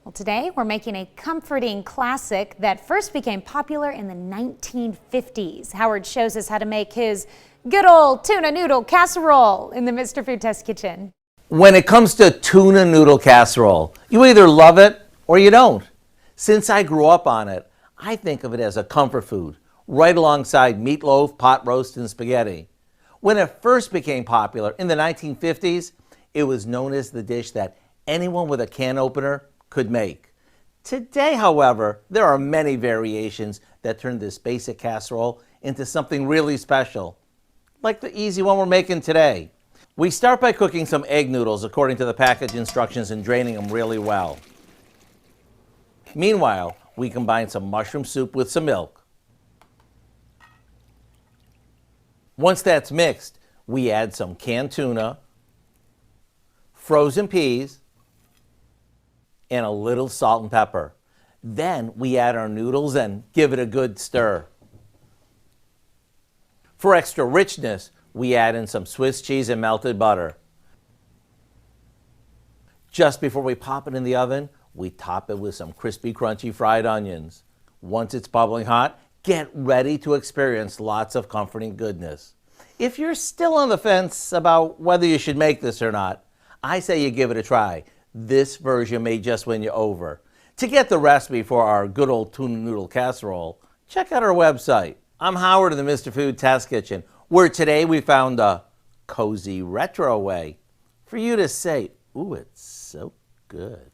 Well, today we're making a comforting classic that first became popular in the 1950s. Howard shows us how to make his good old tuna noodle casserole in the Mr. Food Test Kitchen. When it comes to tuna noodle casserole, you either love it or you don't. Since I grew up on it, I think of it as a comfort food, right alongside meatloaf, pot roast, and spaghetti. When it first became popular in the 1950s, it was known as the dish that anyone with a can opener could make. Today, however, there are many variations that turn this basic casserole into something really special, like the easy one we're making today. We start by cooking some egg noodles according to the package instructions and draining them really well. Meanwhile, we combine some mushroom soup with some milk. Once that's mixed, we add some canned tuna, frozen peas, and a little salt and pepper. Then we add our noodles and give it a good stir. For extra richness, we add in some Swiss cheese and melted butter. Just before we pop it in the oven, we top it with some crispy, crunchy fried onions. Once it's bubbling hot, get ready to experience lots of comforting goodness. If you're still on the fence about whether you should make this or not, I say you give it a try. This version may just win you over. To get the recipe for our good old tuna noodle casserole, check out our website. I'm Howard in the Mr. Food Test Kitchen, where today we found a cozy retro way for you to say, ooh, it's so good.